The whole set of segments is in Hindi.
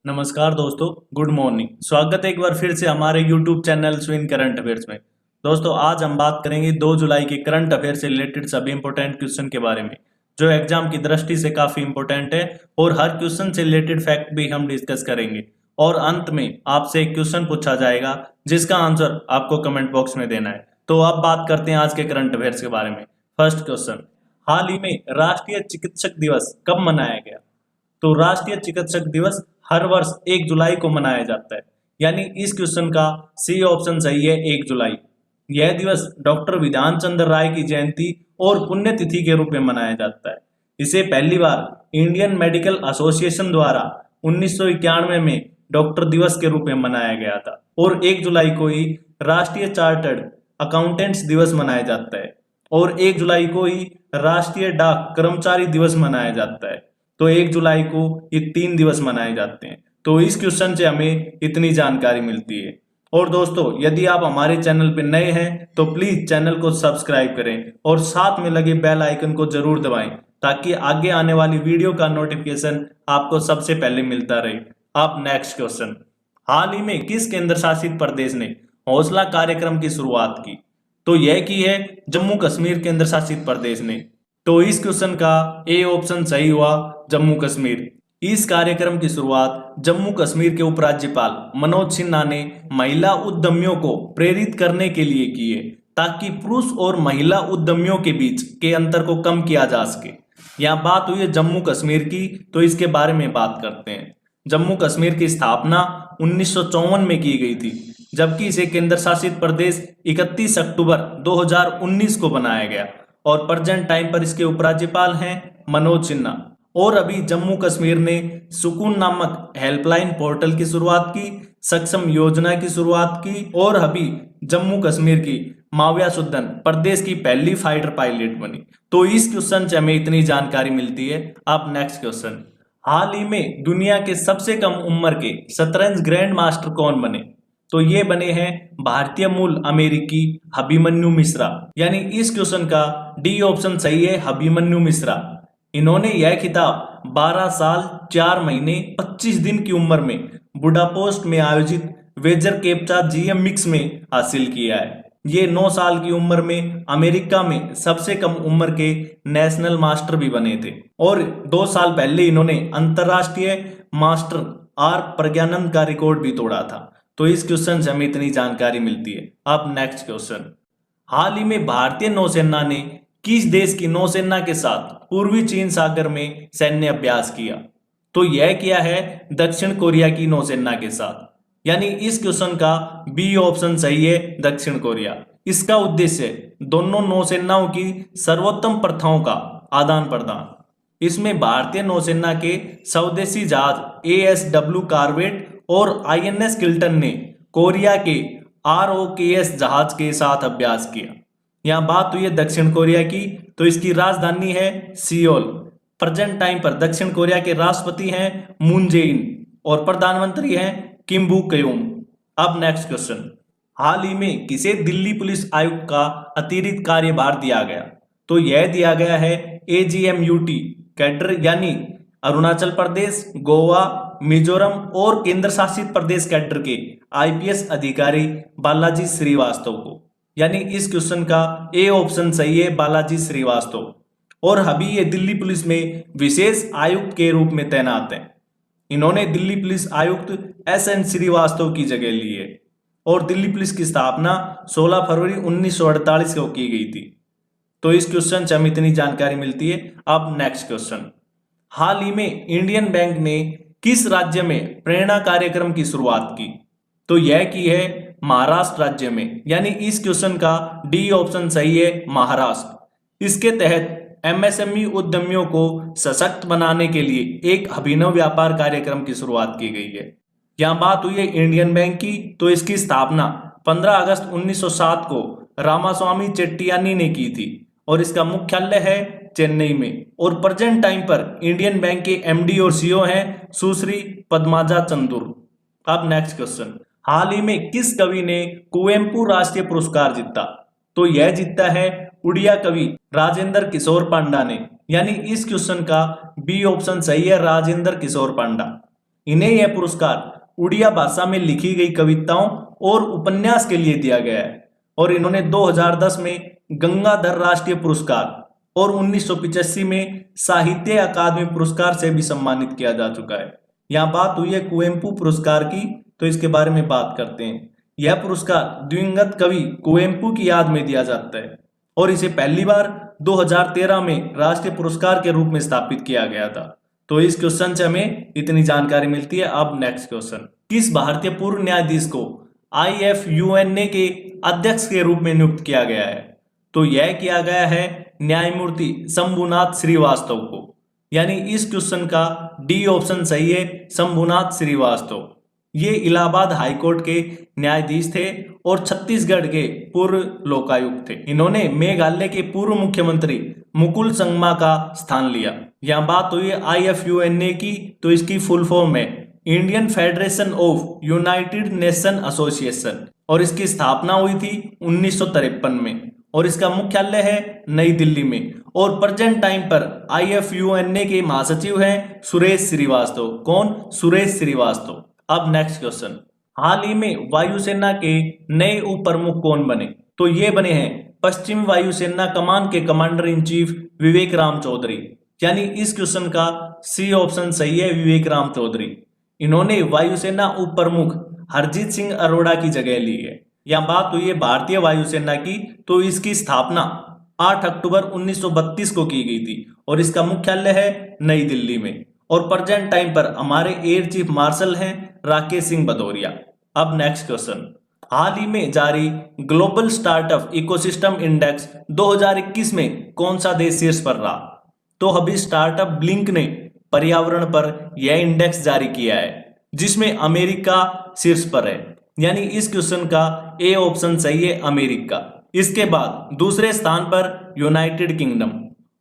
नमस्कार दोस्तों, गुड मॉर्निंग। स्वागत है एक बार फिर से हमारे यूट्यूब चैनल स्विन करंट अफेयर्स में। दोस्तों, आज हम बात करेंगे 2 जुलाई के करंट अफेयर से रिलेटेड सभी इंपॉर्टेंट क्वेश्चन के बारे में, जो एग्जाम की दृष्टि से काफी इंपॉर्टेंट है। और हर क्वेश्चन से रिलेटेड फैक्ट भी हम डिस्कस करेंगे और अंत में आपसे एक क्वेश्चन पूछा जाएगा जिसका आंसर आपको कमेंट बॉक्स में देना है। तो अब बात करते हैं आज के करंट अफेयर्स के बारे में। फर्स्ट क्वेश्चन, हाल ही में राष्ट्रीय चिकित्सक दिवस कब मनाया गया? तो राष्ट्रीय चिकित्सक दिवस हर वर्ष 1 जुलाई को मनाया जाता है, यानी इस क्वेश्चन का सी ऑप्शन सही है, 1 जुलाई। यह दिवस डॉक्टर विधान चंद्र राय की जयंती और पुण्यतिथि के रूप में मनाया जाता है। इसे पहली बार इंडियन मेडिकल एसोसिएशन द्वारा 1991 में डॉक्टर दिवस के रूप में मनाया गया था और 1 जुलाई को ही राष्ट्रीय चार्टर्ड अकाउंटेंट्स दिवस मनाया जाता है और 1 जुलाई को ही राष्ट्रीय डाक कर्मचारी दिवस मनाया जाता है। तो 1 जुलाई को ये 3 दिवस मनाए जाते हैं। तो इस क्वेश्चन से हमें इतनी जानकारी मिलती है। और दोस्तों, यदि आप हमारे चैनल पर नए हैं तो प्लीज चैनल को सब्सक्राइब करें और साथ में लगे बेल आइकन को जरूर दबाएं ताकि आगे आने वाली वीडियो का नोटिफिकेशन आपको सबसे पहले मिलता रहे। अब नेक्स्ट क्वेश्चन, हाल ही में किस केंद्र शासित प्रदेश ने हौसला कार्यक्रम की शुरुआत की? तो यह की है जम्मू कश्मीर केंद्र शासित प्रदेश ने। तो इस क्वेश्चन का ए ऑप्शन सही हुआ, जम्मू कश्मीर। इस कार्यक्रम की शुरुआत जम्मू कश्मीर के उपराज्यपाल मनोज सिन्हा ने महिला उद्यमियों को प्रेरित करने के लिए की है ताकि पुरुष और महिला उद्यमियों के बीच के अंतर को कम किया जा सके। यहाँ बात हुई है जम्मू कश्मीर की, तो इसके बारे में बात करते हैं। जम्मू कश्मीर की स्थापना 1954 में की गई थी, जबकि इसे केंद्र शासित प्रदेश 31 अक्टूबर 2019 को बनाया गया और प्रेजेंट टाइम पर इसके उपराज्यपाल हैं मनोज सिन्हा। और अभी जम्मू कश्मीर ने सुकून नामक हेल्पलाइन पोर्टल की शुरुआत की, सक्षम योजना की शुरुआत की और अभी जम्मू कश्मीर की माविया सुदन प्रदेश की पहली फाइटर पायलट बनी। तो इस क्वेश्चन से हमें इतनी जानकारी मिलती है। अब नेक्स्ट क्वेश्चन, हाल ही में दुनिया के सबसे कम उम्र के शतरंज ग्रैंड मास्टर कौन बने? तो ये बने हैं भारतीय मूल अमेरिकी अभिमन्यु मिश्रा, यानी इस क्वेश्चन का डी ऑप्शन सही है, अभिमन्यु मिश्रा। इन्होंने यह खिताब 12 साल 4 महीने 25 दिन की उम्र में बुडापेस्ट में आयोजित वेजर केप्चा जीएम मिक्स में हासिल किया है। ये 9 साल की उम्र में अमेरिका में सबसे कम उम्र के नेशनल मास्टर भी बने थे और 2 साल पहले इन्होंने अंतरराष्ट्रीय मास्टर आर प्रज्ञानंद का रिकॉर्ड भी तोड़ा था। तो इस क्वेश्चन से हमें इतनी जानकारी मिलती है। अब नेक्स्ट क्वेश्चन, हाल ही में भारतीय नौसेना ने किस देश की नौसेना के साथ पूर्वी चीन सागर में सैन्य अभ्यास किया? तो यह किया है दक्षिण कोरिया की नौसेना के साथ, यानी इस क्वेश्चन का बी ऑप्शन सही है, दक्षिण कोरिया। इसका उद्देश्य दोनों नौसेनाओं की सर्वोत्तम प्रथाओं का आदान प्रदान। इसमें भारतीय नौसेना के स्वदेशी जहाज ASW कॉर्वेट और INS किल्टन ने कोरिया के ROKS जहाज के साथ अभ्यास किया। यहाँ बात हुई है दक्षिण कोरिया की, तो इसकी राजधानी है सियोल। प्रेजेंट टाइम पर दक्षिण कोरिया के राष्ट्रपति हैं मून जे-इन और प्रधानमंत्री हैं किम बू क्योम। अब नेक्स्ट क्वेश्चन, हाल ही में किसे दिल्ली पुलिस आयुक्त का अतिरिक्त कार्यभार दिया गया? तो यह दिया गया है AGMUT कैडर, यानी अरुणाचल प्रदेश, गोवा, मिजोरम और केंद्र शासित प्रदेश कैडर के IPS अधिकारी बालाजी श्रीवास्तव को। यानी इस क्वेश्चन का ए ऑप्शन सही है, बालाजी श्रीवास्तव। और अभी ये दिल्ली पुलिस में विशेष आयुक्त के रूप में तैनात हैं। इन्होंने दिल्ली पुलिस आयुक्त SN श्रीवास्तव की जगह ली है और दिल्ली पुलिस की स्थापना 16 फरवरी 1948 को की गई थी। तो इस क्वेश्चन से हमें इतनी जानकारी मिलती है। अब नेक्स्ट क्वेश्चन, हाल ही में इंडियन बैंक ने किस राज्य में प्रेरणा कार्यक्रम की शुरुआत की? तो यह की है महाराष्ट्र राज्य में, यानी इस क्वेश्चन का डी ऑप्शन सही है, महाराष्ट्र। इसके तहत MSME उद्यमियों को सशक्त बनाने के लिए एक अभिनव व्यापार कार्यक्रम की शुरुआत की गई है। यहाँ बात हुई है इंडियन बैंक की, तो इसकी स्थापना 15 अगस्त 1907 को रामास्वामी चेट्टियानी ने की थी और इसका मुख्यालय है चेन्नई में। और प्रेजेंट टाइम पर इंडियन बैंक के MD और CEO हैं सुश्री पद्माजा चंदुर। अब नेक्स्ट क्वेश्चन, हाल ही में किस कवि ने कुवेम्पू राष्ट्रीय पुरस्कार जीता? तो यह जीता है उड़िया कवि राजेंद्र किशोर पांडा ने, यानी इस क्वेश्चन का बी ऑप्शन सही है, राजेंद्र किशोर पांडा। इन्हें यह पुरस्कार उड़िया भाषा में लिखी गई कविताओं और उपन्यास के लिए दिया गया है और इन्होंने 2010 में गंगाधर राष्ट्रीय पुरस्कार और 1985 में साहित्य अकादमी पुरस्कार से भी सम्मानित किया जा चुका है। यहाँ बात हुई है कुवेम्पू पुरस्कार की, तो इसके बारे में बात करते हैं। यह पुरस्कार दिवंगत कवि कुवेम्पू की याद में दिया जाता है और इसे पहली बार 2013 में राष्ट्रीय पुरस्कार के रूप में स्थापित किया गया था। तो इस क्वेश्चन से हमें इतनी जानकारी मिलती है। अब नेक्स्ट क्वेश्चन, किस भारतीय पूर्व न्यायाधीश को IFUNA के अध्यक्ष के रूप में नियुक्त किया गया है? तो यह किया गया है न्यायमूर्ति शंभुनाथ श्रीवास्तव को। यानी इस क्वेश्चन का डी ऑप्शन सही है, शंभुनाथ श्रीवास्तव। ये इलाहाबाद हाईकोर्ट के न्यायाधीश थे और छत्तीसगढ़ के पूर्व लोकायुक्त थे। इन्होंने मेघालय के पूर्व मुख्यमंत्री मुकुल संगमा का स्थान लिया। यहाँ बात हुई है IFUNA की, तो इसकी फुल फॉर्म है Indian federation of United nation association और इसकी स्थापना हुई थी 1953 में और इसका मुख्यालय है नई दिल्ली में और प्रेजेंट टाइम पर IFUNA के महासचिव हैं सुरेश श्रीवास्तव। कौन? सुरेश श्रीवास्तव। अब नेक्स्ट क्वेश्चन, हाल ही में वायुसेना के नए उप प्रमुख कौन बने? तो ये बने हैं पश्चिम वायुसेना कमान के कमांडर इन चीफ विवेक राम चौधरी। यानी इस क्वेश्चन का सी ऑप्शन सही है, विवेक राम चौधरी। इन्होंने वायुसेना उप प्रमुख हरजीत सिंह अरोड़ा की जगह ली है। यहाँ बात हुई है भारतीय वायुसेना की, तो इसकी स्थापना 8 अक्टूबर 1932 को की गई थी और इसका मुख्यालय है नई दिल्ली में और प्रेजेंट टाइम पर हमारे एयर चीफ मार्शल हैं राकेश सिंह भदौरिया। अब नेक्स्ट क्वेश्चन, हाल ही में जारी ग्लोबल स्टार्टअप इकोसिस्टम इंडेक्स 2021 में कौन सा देश शीर्ष पर रहा? तो अभी स्टार्टअप ब्लिंक ने पर्यावरण पर यह इंडेक्स जारी किया है जिसमें अमेरिका शीर्ष पर है। यानी इस क्वेश्चन का ए ऑप्शन सही है, अमेरिका। इसके बाद दूसरे स्थान पर यूनाइटेड किंगडम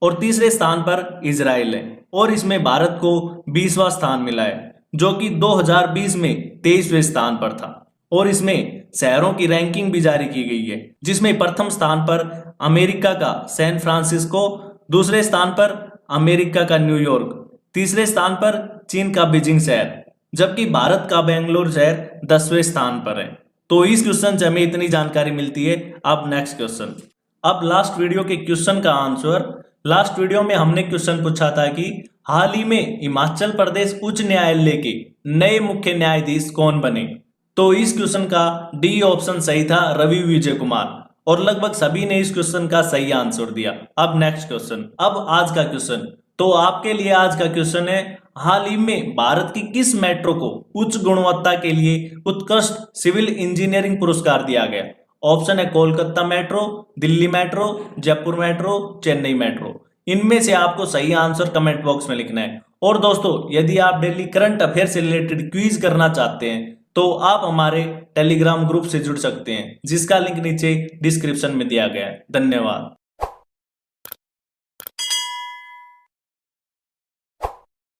और तीसरे स्थान पर इजराइल है और इसमें भारत को 20वां स्थान मिला है जो कि 2020 में 23वें स्थान पर था और इसमें शहरों की रैंकिंग भी जारी की गई है जिसमें प्रथम स्थान पर अमेरिका का सैन फ्रांसिस्को, दूसरे स्थान पर अमेरिका का न्यूयॉर्क, तीसरे स्थान पर चीन का बीजिंग शहर, जबकि भारत का बेंगलोर शहर 10वें स्थान पर है। तो इस क्वेश्चन से हमें इतनी जानकारी मिलती है। अब नेक्स्ट क्वेश्चन, अब लास्ट वीडियो के क्वेश्चन का आंसर। लास्ट वीडियो में हमने क्वेश्चन पूछा था कि हाल ही में हिमाचल प्रदेश उच्च न्यायालय के नए मुख्य न्यायाधीश कौन बने? तो इस क्वेश्चन का डी ऑप्शन सही था, रवि विजय कुमार, और लगभग सभी ने इस क्वेश्चन का सही आंसर दिया। अब नेक्स्ट क्वेश्चन, अब आज का क्वेश्चन। तो आपके लिए आज का क्वेश्चन है, हाल ही में भारत की किस मेट्रो को उच्च गुणवत्ता के लिए उत्कृष्ट सिविल इंजीनियरिंग पुरस्कार दिया गया? ऑप्शन है Kolkata metro, Delhi metro, Jaipur metro, Chennai metro. इनमें से आपको सही आंसर कमेंट बॉक्स में लिखना है। और दोस्तों, यदि आप डेली करंट अफेयर से रिलेटेड क्विज करना चाहते हैं तो आप हमारे टेलीग्राम ग्रुप से जुड़ सकते हैं जिसका लिंक नीचे डिस्क्रिप्शन में दिया गया है। धन्यवाद।